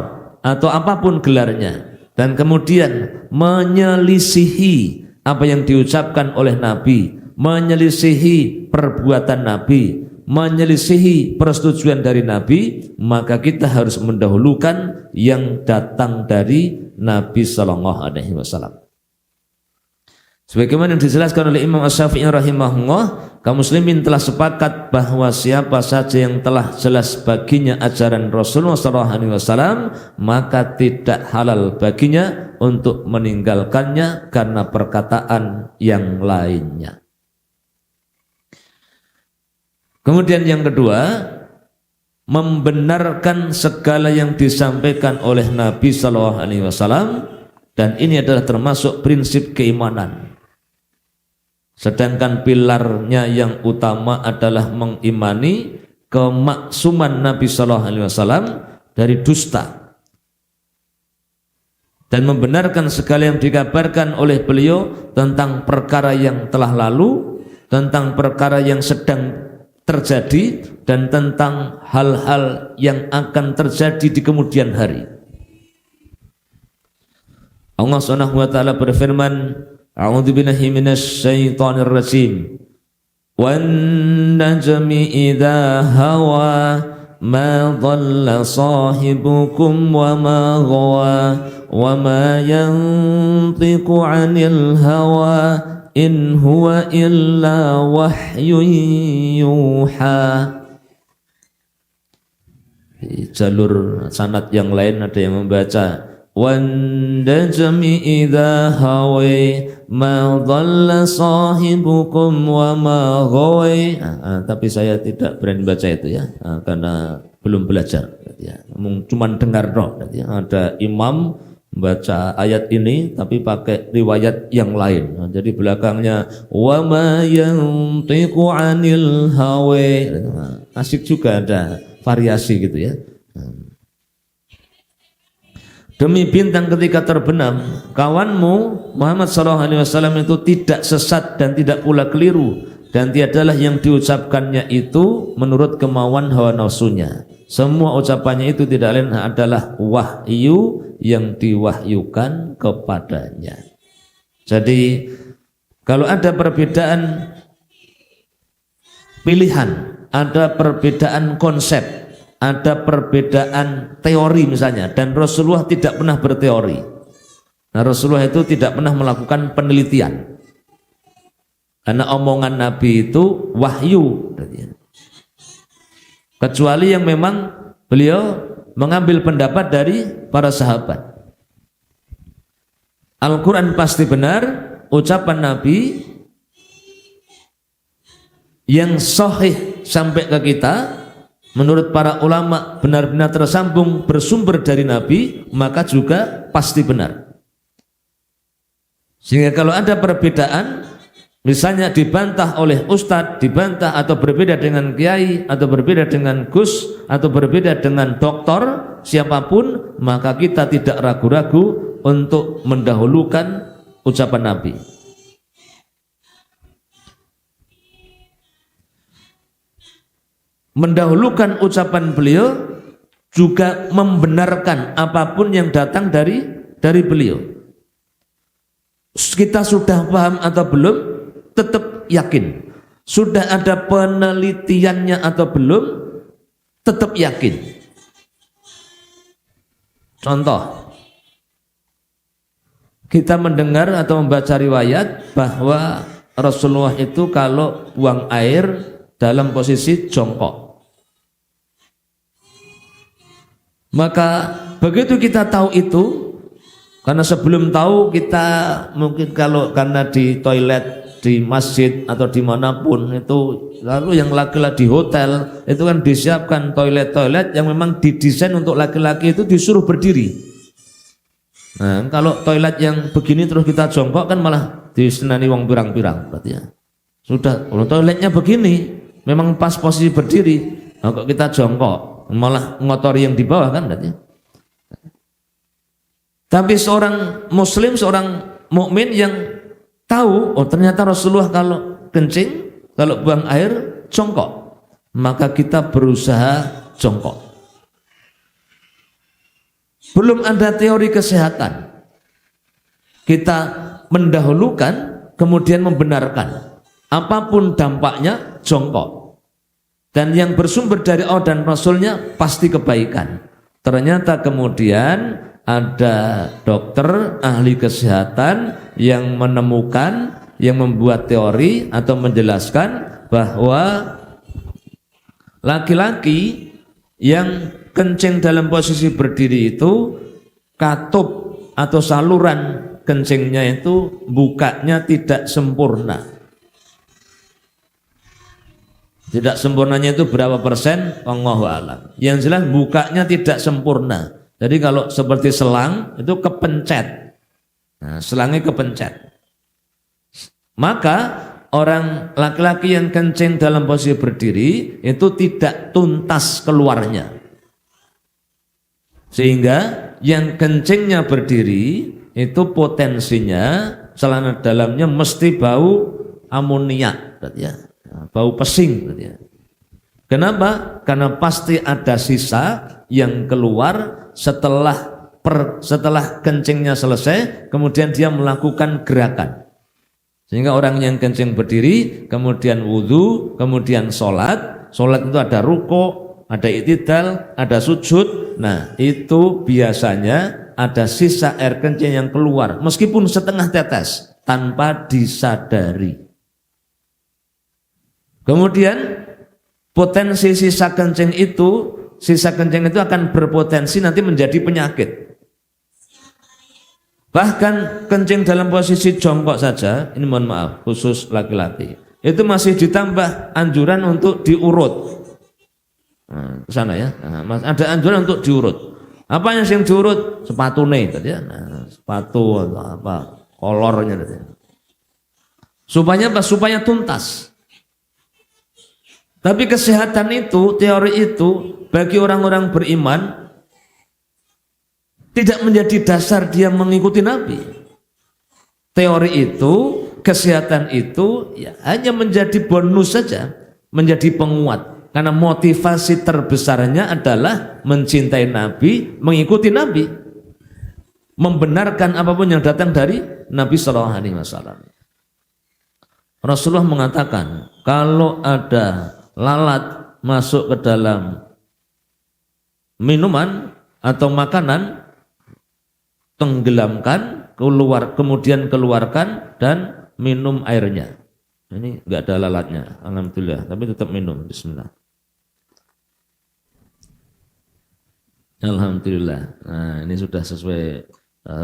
atau apapun gelarnya, dan kemudian menyelisihi apa yang diucapkan oleh Nabi, menyelisihi perbuatan Nabi, menyelisihi persetujuan dari Nabi, maka kita harus mendahulukan yang datang dari Nabi sallallahu alaihi wasallam. Sebagaimana yang dijelaskan oleh Imam Asy-Syafi'i rahimahullah, kaum muslimin telah sepakat bahwa siapa saja yang telah jelas baginya ajaran Rasulullah SAW, maka tidak halal baginya untuk meninggalkannya karena perkataan yang lainnya. Kemudian yang kedua, membenarkan segala yang disampaikan oleh Nabi Sallallahu Alaihi Wasallam, dan ini adalah termasuk prinsip keimanan. Sedangkan pilarnya yang utama adalah mengimani kemaksuman Nabi Sallallahu Alaihi Wasallam dari dusta dan membenarkan segala yang dikabarkan oleh beliau tentang perkara yang telah lalu, tentang perkara yang sedang terjadi, dan tentang hal-hal yang akan terjadi di kemudian hari. Allah Subhanahu wa taala berfirman, A'udzu billahi minasy syaithanir rajim. Wan najmi idza hawa ma dhalla sahibukum wa ma ghawa wa ma yantiqu 'anil hawa in huwa illa wahyun yuha. Di jalur sanad yang lain ada yang membaca wan najmi idza hawa ma dhalla sahibukum wa ma ghawa. Tapi saya tidak berani baca itu ya, karena belum belajar ya. Cuman dengar roh ya. Ada imam baca ayat ini tapi pakai riwayat yang lain. Jadi belakangnya wa ma yantiqu 'anil hawa. Asik juga ada variasi gitu ya. Demi bintang ketika terbenam, kawanmu Muhammad SAW itu tidak sesat dan tidak pula keliru, dan tiadalah yang diucapkannya itu menurut kemauan hawa nafsunya. Semua ucapannya itu tidak lain adalah wahyu yang diwahyukan kepadanya. Jadi kalau ada perbedaan pilihan, ada perbedaan konsep, ada perbedaan teori misalnya, dan Rasulullah tidak pernah berteori. Nah, Rasulullah itu tidak pernah melakukan penelitian, karena omongan Nabi itu wahyu, kecuali yang memang beliau mengambil pendapat dari para sahabat. Al-Quran pasti benar, ucapan Nabi yang sahih sampai ke kita menurut para ulama benar-benar tersambung bersumber dari Nabi, maka juga pasti benar. Sehingga kalau ada perbedaan, misalnya dibantah oleh ustadz, dibantah atau berbeda dengan kiai, atau berbeda dengan gus, atau berbeda dengan doktor, siapapun, maka kita tidak ragu-ragu untuk mendahulukan ucapan Nabi. Mendahulukan ucapan beliau juga membenarkan apapun yang datang dari beliau. Kita sudah paham atau belum, tetap yakin. Sudah ada penelitiannya atau belum, tetap yakin. Contoh, kita mendengar atau membaca riwayat bahwa Rasulullah itu kalau buang air dalam posisi jongkok. Maka begitu kita tahu itu, karena sebelum tahu kita mungkin kalau karena di toilet, di masjid atau dimanapun itu, lalu yang laki-laki di hotel itu kan disiapkan toilet-toilet yang memang didesain untuk laki-laki itu disuruh berdiri. Nah, kalau toilet yang begini terus kita jongkok kan malah disenani wong pirang-pirang berarti ya. Sudah, kalau toiletnya begini memang pas posisi berdiri, nah, kok kita jongkok malah ngotori yang di bawah kan berarti. Tapi seorang muslim, seorang mukmin yang tahu, oh ternyata Rasulullah kalau kencing, kalau buang air jongkok, maka kita berusaha jongkok. Belum ada teori kesehatan, kita mendahulukan kemudian membenarkan apapun dampaknya jongkok. Dan yang bersumber dari Allah dan Rasulnya pasti kebaikan. Ternyata kemudian ada dokter ahli kesehatan yang menemukan, yang membuat teori atau menjelaskan bahwa laki-laki yang kencing dalam posisi berdiri itu katup atau saluran kencingnya itu bukanya tidak sempurna. Tidak sempurnanya itu berapa persen? Allahu a'lam. Yang jelas bukanya tidak sempurna. Jadi kalau seperti selang itu kepencet. Nah, selangnya kepencet. Maka orang laki-laki yang kencing dalam posisi berdiri itu tidak tuntas keluarnya. Sehingga yang kencingnya berdiri itu potensinya celana dalamnya mesti bau amoniak, ya. Bau pesing. Ya. Kenapa? Karena pasti ada sisa yang keluar setelah kencingnya selesai, kemudian dia melakukan gerakan. Sehingga orang yang kencing berdiri, kemudian wudhu, kemudian sholat itu ada ruko, ada i'tidal, ada sujud. Nah itu biasanya ada sisa air kencing yang keluar, meskipun setengah tetes, tanpa disadari. Kemudian potensi sisa kencing itu akan berpotensi nanti menjadi penyakit. Bahkan kencing dalam posisi jongkok saja, ini mohon maaf, khusus laki-laki, itu masih ditambah anjuran untuk diurut. Nah, ke sana ya, ada anjuran untuk diurut. Apa yang sing diurut? Sepatu nih tadi ya, sepatu atau apa, kolornya tadi. Supaya apa? Supaya tuntas. Tapi kesehatan itu, teori itu bagi orang-orang beriman tidak menjadi dasar dia mengikuti Nabi. Teori itu, kesehatan itu ya hanya menjadi bonus saja, menjadi penguat. Karena motivasi terbesarnya adalah mencintai Nabi, mengikuti Nabi, membenarkan apapun yang datang dari Nabi SAW. Rasulullah mengatakan, kalau ada lalat masuk ke dalam minuman atau makanan, tenggelamkan, kemudian keluarkan dan minum airnya. Ini enggak ada lalatnya, alhamdulillah, tapi tetap minum. Bismillah. Alhamdulillah. Nah, ini sudah sesuai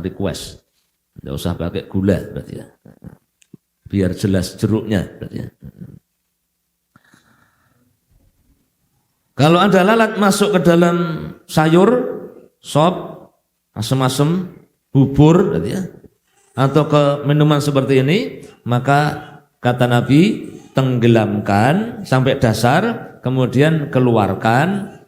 request. Enggak usah pakai gula berarti ya. Biar jelas jeruknya berarti ya. Kalau ada lalat masuk ke dalam sayur, sop, asem-asem, bubur ya, atau ke minuman seperti ini, maka kata Nabi, tenggelamkan sampai dasar, kemudian keluarkan,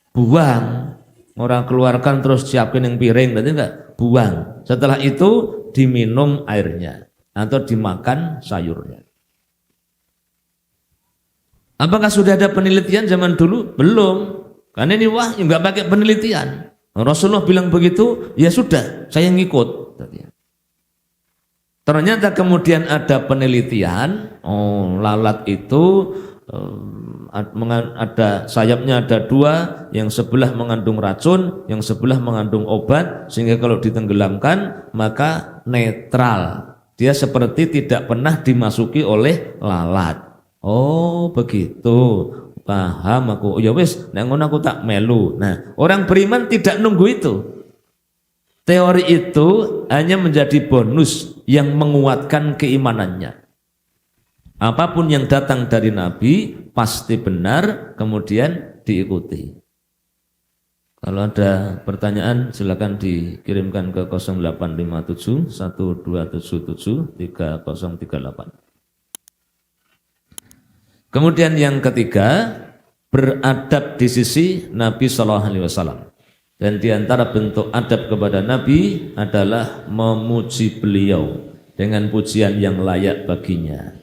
buang. Orang keluarkan terus siapin yang piring, berarti enggak, buang. Setelah itu diminum airnya atau dimakan sayurnya. Apakah sudah ada penelitian zaman dulu? Belum. Karena ini wahyu, enggak pakai penelitian. Rasulullah bilang begitu, ya sudah, saya ngikut. Ternyata kemudian ada penelitian, lalat itu ada sayapnya ada dua, yang sebelah mengandung racun, yang sebelah mengandung obat, sehingga kalau ditenggelamkan maka netral. Dia seperti tidak pernah dimasuki oleh lalat. Oh begitu. Paham aku. Oh ya wis, nek ngono aku tak melu. Nah, orang beriman tidak nunggu itu. Teori itu hanya menjadi bonus yang menguatkan keimanannya. Apapun yang datang dari Nabi pasti benar, kemudian diikuti. Kalau ada pertanyaan silakan dikirimkan ke 0857 1277 3038. Kemudian yang ketiga, beradab di sisi Nabi SAW. Dan di antara bentuk adab kepada Nabi adalah memuji beliau dengan pujian yang layak baginya.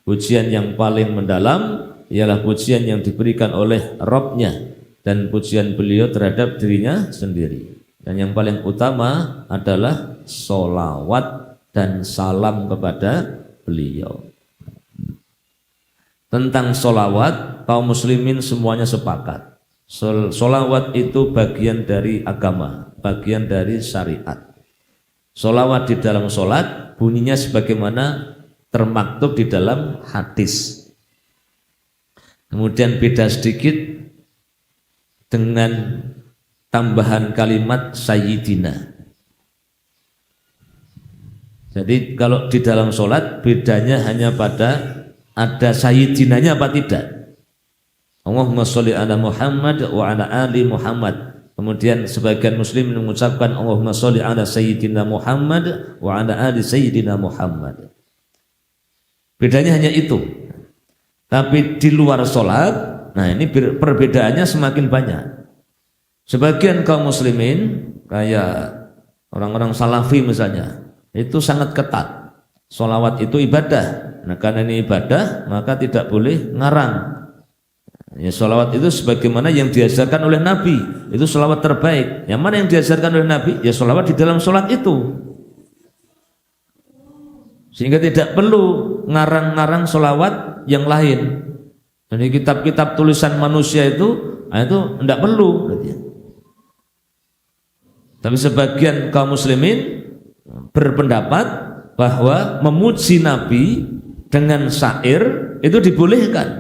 Pujian yang paling mendalam ialah pujian yang diberikan oleh Rabb-nya dan pujian beliau terhadap dirinya sendiri. Dan yang paling utama adalah sholawat dan salam kepada beliau. Tentang sholawat, kaum muslimin semuanya sepakat. Sholawat itu bagian dari agama, bagian dari syariat. Sholawat di dalam sholat bunyinya sebagaimana termaktub di dalam hadis. Kemudian beda sedikit dengan tambahan kalimat sayyidina. Jadi kalau di dalam sholat bedanya hanya pada ada sayyidinanya apa tidak. Allahumma sholli ala Muhammad wa ala ali Muhammad. Kemudian sebagian muslim mengucapkan Allahumma sholli ala sayyidina Muhammad wa ala ali sayyidina Muhammad. Bedanya hanya itu. Tapi di luar sholat, nah ini perbedaannya semakin banyak. Sebagian kaum muslimin kayak orang-orang salafi misalnya, itu sangat ketat. Sholawat itu ibadah. Nah karena ini ibadah, maka tidak boleh ngarang. Ya, sholawat itu sebagaimana yang diajarkan oleh Nabi, itu sholawat terbaik. Yang mana yang diajarkan oleh Nabi? Ya sholawat di dalam sholat itu. Sehingga tidak perlu ngarang-ngarang sholawat yang lain. Jadi kitab-kitab tulisan manusia itu tidak perlu. Tapi sebagian kaum muslimin berpendapat bahwa memuji Nabi dengan syair itu dibolehkan.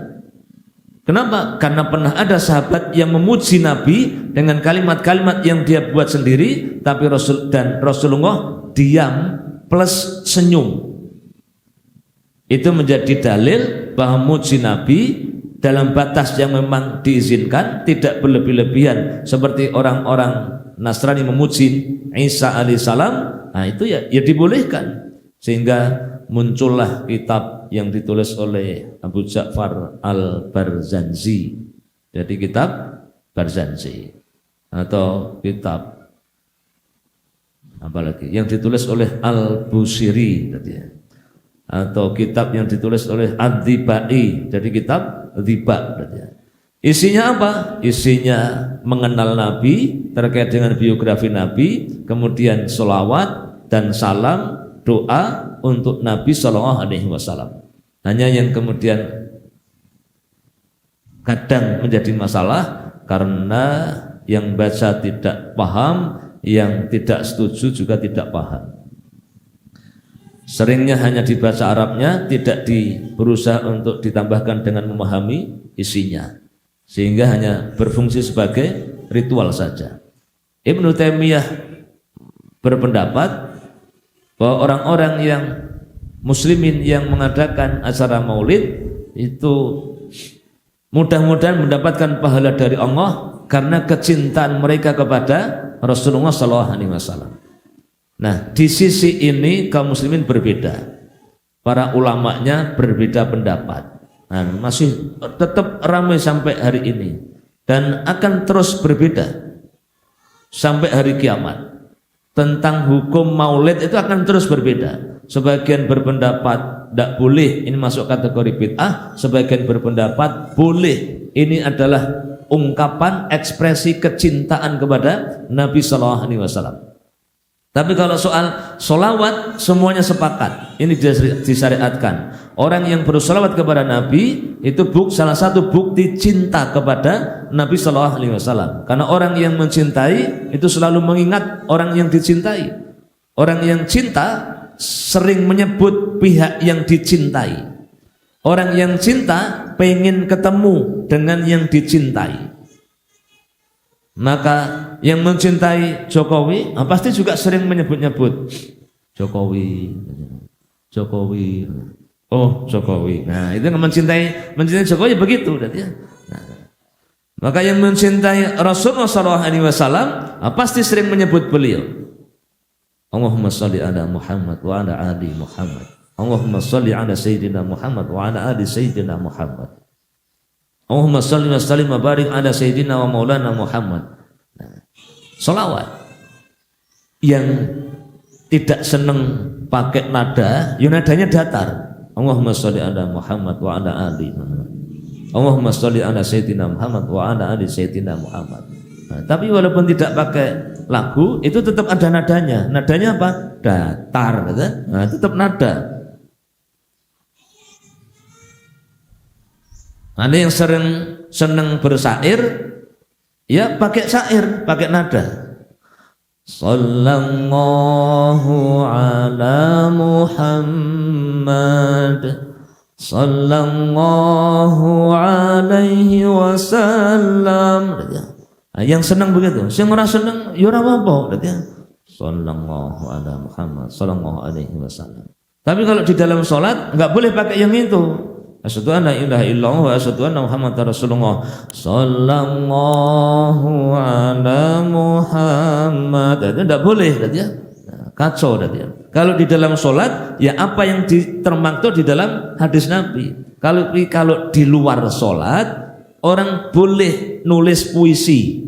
Kenapa? Karena pernah ada sahabat yang memuji Nabi dengan kalimat-kalimat yang dia buat sendiri, tapi Rasulullah diam plus senyum. Itu menjadi dalil bahwa memuji Nabi dalam batas yang memang diizinkan, tidak berlebih-lebihan seperti orang-orang Nasrani memuji Isa alaihissalam. Nah itu ya dibolehkan. Sehingga muncullah kitab yang ditulis oleh Abu Ja'far al-Barzanji. Jadi kitab Barzanji atau kitab apalagi yang ditulis oleh Al-Busiri atau kitab yang ditulis oleh Ad-Dibai. Jadi kitab Diba. Isinya apa? Isinya mengenal Nabi, terkait dengan biografi Nabi, kemudian sholawat dan salam, doa untuk Nabi Shallallahu Alaihi Wasallam. Hanya yang kemudian kadang menjadi masalah karena yang baca tidak paham, yang tidak setuju juga tidak paham. Seringnya hanya dibaca Arabnya, tidak berusaha untuk ditambahkan dengan memahami isinya, sehingga hanya berfungsi sebagai ritual saja. Ibnu Taimiyah berpendapat bahwa orang-orang yang muslimin yang mengadakan acara maulid itu mudah-mudahan mendapatkan pahala dari Allah karena kecintaan mereka kepada Rasulullah SAW. Nah, di sisi ini kaum muslimin berbeda, para ulamanya berbeda pendapat. Nah, masih tetap ramai sampai hari ini dan akan terus berbeda sampai hari kiamat. Tentang hukum maulid itu akan terus berbeda. Sebagian berpendapat tidak boleh, ini masuk kategori bid'ah. Sebagian berpendapat boleh, ini adalah ungkapan ekspresi kecintaan kepada Nabi Sallallahu Alaihi Wasallam. Tapi kalau soal sholawat semuanya sepakat, ini disyariatkan. Orang yang bersolawat kepada Nabi itu salah satu bukti cinta kepada Nabi Sallallahu Alaihi Wasallam. Karena orang yang mencintai itu selalu mengingat orang yang dicintai. Orang yang cinta sering menyebut pihak yang dicintai. Orang yang cinta pengen ketemu dengan yang dicintai. Maka yang mencintai Jokowi pasti juga sering menyebut-nyebut Jokowi. Oh Jokowi. Nah itu yang mencintai Jokowi begitu. Nah, maka yang mencintai Rasulullah SAW pasti sering menyebut beliau. Allahumma sholli ala Muhammad wa ala ali Muhammad. Allahumma sholli ala Sayyidina Muhammad wa ala ali Sayyidina Muhammad. Allahumma sholli wa sallim wa barik ala Sayyidina wa maulana Muhammad. Nah, sholawat yang tidak senang pakai nada, nadanya datar. Allahumma sholli ala Muhammad wa ala ali Muhammad. Allahumma sholli ala Sayyidina Muhammad wa ala ali Sayyidina Muhammad. Nah, tapi walaupun tidak pakai lagu, itu tetap ada nadanya. Nadanya apa? Datar, gitu. Nah, tetap nada. Ada yang senang bersair, ya pakai syair, pakai nada. Sallallahu ala Muhammad, sallallahu alaihi wasallam. Nah, yang senang begitu, yang ora senang ya ora apa-apa, sallallahu ala Muhammad, sallallahu alaihi wasallam. Tapi kalau di dalam sholat nggak boleh pakai yang itu. Asyhadu an la ilaha illallah wa asyhadu anna Muhammadar Rasulullah. Sallallahu ala Muhammad. Itu tidak boleh ya. Kacau ya. Kalau di dalam sholat ya apa yang termaktub di dalam hadis Nabi. Kalau di luar sholat orang boleh nulis puisi.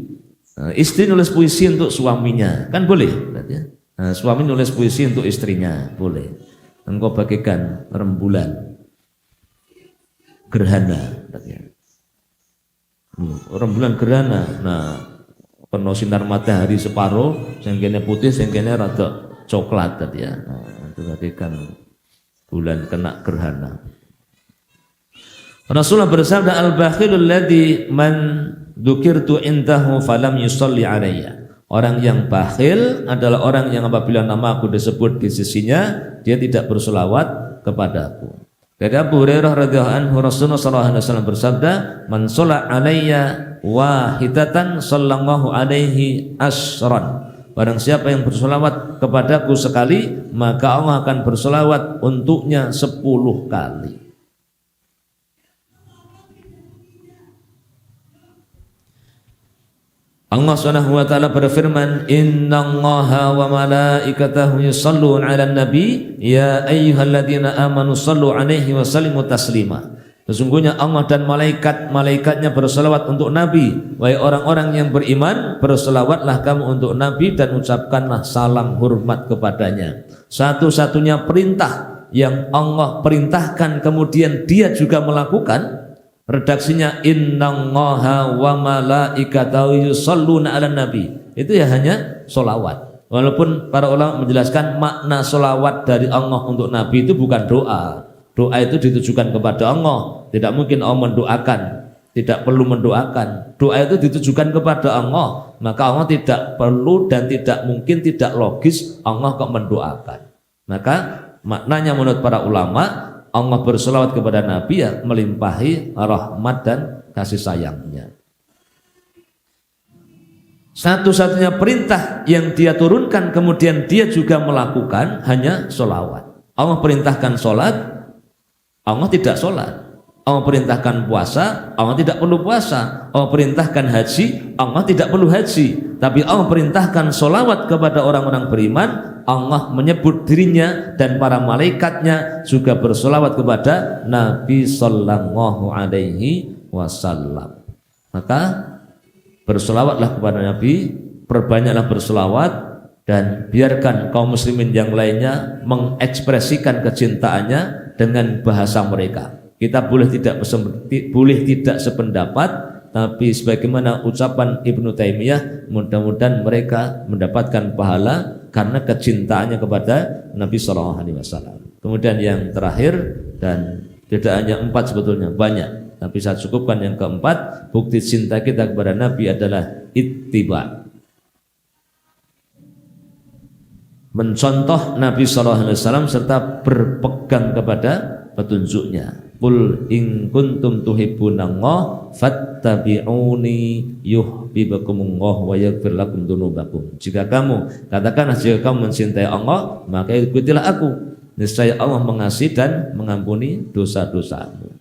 Istri nulis puisi untuk suaminya kan boleh ya. Suami nulis puisi untuk istrinya boleh. Engkau bagikan rembulan gerhana ya. Rembulan gerhana. Nah, penuh sinar matahari separuh, yang kene putih, yang kene rada coklat tadi ya. Nah, itu bagikan bulan kena gerhana. Rasulullah bersabda al-bakhilul ladzi man dzukirtu indahu falam yusalli alayya. Orang yang bakhil adalah orang yang apabila nama aku disebut di sisinya dia tidak berselawat kepadaku. Dari Abu Hurairah radhiyallahu anhu Rasulullah sallallahu alaihi wasallam bersabda, "Man shalla alayya wahidatan sallallahu alaihi asran." Barang siapa yang berselawat kepadaku sekali, maka Allah akan berselawat untuknya 10 kali. Allah Subhanahu wa taala berfirman, "Innallaha wa malaikatahu yusholluna 'alan nabi, ya ayyuhalladzina amanu shallu 'alaihi wa sallimu taslima." Sesungguhnya Allah dan malaikat-malaikatnya berselawat untuk Nabi. Wahai orang-orang yang beriman, berselawatlah kamu untuk Nabi dan ucapkanlah salam hormat kepadanya. Satu-satunya perintah yang Allah perintahkan kemudian dia juga melakukan, redaksinya innallaha wa malaikatahu yusholluna 'alan nabi. Itu ya hanya solawat. Walaupun para ulama menjelaskan makna solawat dari Allah untuk Nabi itu bukan doa. Doa itu ditujukan kepada Allah. Tidak mungkin Allah mendoakan, tidak perlu mendoakan. Doa itu ditujukan kepada Allah, maka Allah tidak perlu dan tidak mungkin, tidak logis Allah kok mendoakan. Maka maknanya menurut para ulama, Allah berselawat kepada Nabi ya melimpahi rahmat dan kasih sayangnya. Satu-satunya perintah yang dia turunkan kemudian dia juga melakukan hanya sholawat. Allah perintahkan sholat, Allah tidak sholat. Allah perintahkan puasa, Allah tidak perlu puasa. Allah perintahkan haji, Allah tidak perlu haji. Tapi Allah perintahkan sholawat kepada orang-orang beriman. Allah menyebut dirinya dan para malaikatnya juga bersolawat kepada Nabi Sallallahu Alaihi Wasallam. Maka bersolawatlah kepada Nabi, perbanyaklah bersolawat, dan biarkan kaum muslimin yang lainnya mengekspresikan kecintaannya dengan bahasa mereka. Kita boleh tidak sependapat, tapi sebagaimana ucapan Ibnu Taimiyah, mudah-mudahan mereka mendapatkan pahala karena kecintaannya kepada Nabi Sallallahu Alaihi Wasallam. Kemudian yang terakhir, dan tidak hanya 4 sebetulnya, banyak, tapi saya cukupkan yang keempat, bukti cinta kita kepada Nabi adalah ittiba, mencontoh Nabi Sallallahu Alaihi Wasallam serta berpegang kepada petunjuknya. Qul in kuntum tuhibbunallah fattabi'uni yuhibbukumullah wa yaghfir lakum dzunubakum. Jika kamu, katakanlah jika kamu mencintai Allah, maka ikutilah aku. Niscaya Allah mengasihi dan mengampuni dosa-dosamu.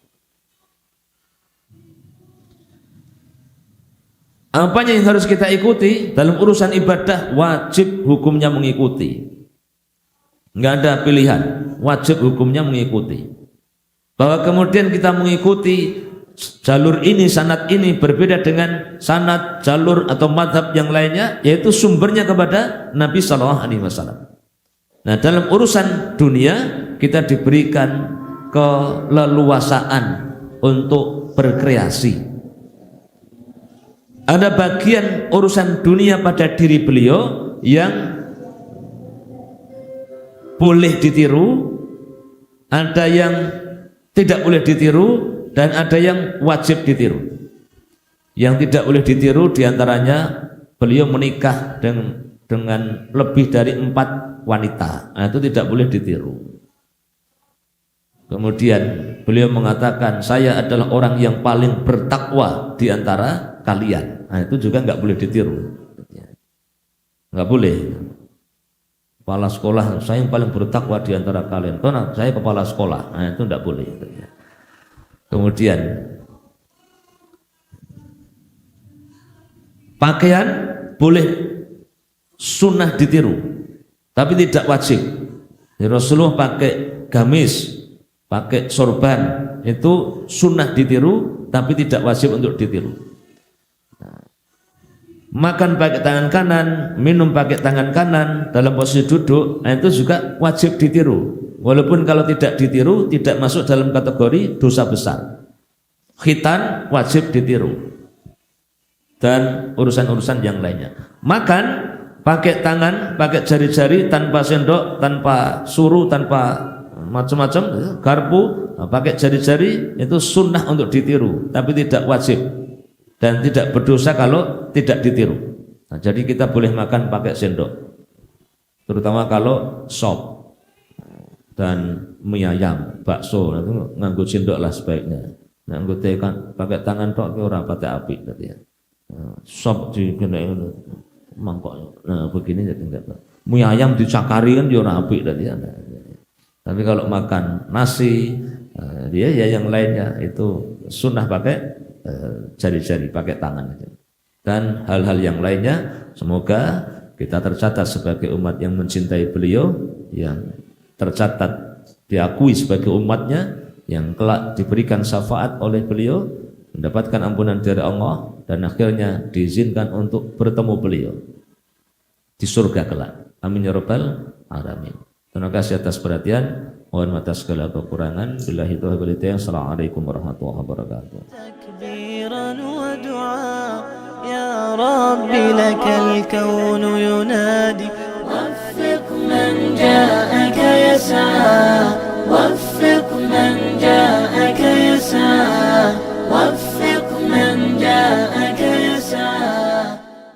Apanya yang harus kita ikuti dalam urusan ibadah? Wajib hukumnya mengikuti. Enggak ada pilihan, wajib hukumnya mengikuti. Bahwa kemudian kita mengikuti jalur ini, sanad ini berbeda dengan sanad, jalur atau madhab yang lainnya, yaitu sumbernya kepada Nabi Sallallahu Alaihi Wasallam. Nah, dalam urusan dunia kita diberikan keleluasaan untuk berkreasi. Ada bagian urusan dunia pada diri beliau yang boleh ditiru, ada yang tidak boleh ditiru, dan ada yang wajib ditiru. Yang tidak boleh ditiru diantaranya beliau menikah dengan lebih dari 4 wanita. Nah, itu tidak boleh ditiru. Kemudian beliau mengatakan, saya adalah orang yang paling bertakwa di antara kalian. Nah, itu juga nggak boleh ditiru. Nggak boleh. Kepala sekolah, saya yang paling bertakwa di antara kalian. Karena saya kepala sekolah. Nah, itu tidak boleh. Kemudian pakaian boleh sunnah ditiru, tapi tidak wajib. Rasulullah pakai gamis, pakai sorban, itu sunnah ditiru, tapi tidak wajib untuk ditiru. Makan pakai tangan kanan, minum pakai tangan kanan dalam posisi duduk, itu juga wajib ditiru. Walaupun kalau tidak ditiru, tidak masuk dalam kategori dosa besar. Khitan wajib ditiru. Dan urusan-urusan yang lainnya. Makan pakai tangan, pakai jari-jari, tanpa sendok, tanpa suru, tanpa macam-macam, garpu, pakai jari-jari, itu sunnah untuk ditiru, tapi tidak wajib. Dan tidak berdosa kalau tidak ditiru. Nah, jadi kita boleh makan pakai sendok, terutama kalau sop dan mie ayam, bakso, itu nganggo sendok lah sebaiknya. Nganggo tekan pakai tangan tok ora pate apik tadi ya. Sop di mangkok. Nah, begini jadi enggak. Mie ayam dicakari kan ya ora apik tadi ya. Tapi kalau makan nasi, dia ya yang lainnya itu sunnah pakai jari-jari, pakai tangan. Dan hal-hal yang lainnya, semoga kita tercatat sebagai umat yang mencintai beliau, yang tercatat diakui sebagai umatnya, yang kelak diberikan syafaat oleh beliau, mendapatkan ampunan dari Allah, dan akhirnya diizinkan untuk bertemu beliau di surga kelak. Amin ya rabbal alamin. Terima kasih atas perhatian. Mohon atas segala kekurangan. Billahi taufiq wal hidayah. Assalamualaikum warahmatullahi wabarakatuh. Takbiran wa du'a ya Rabbi lakal kaunu yunadi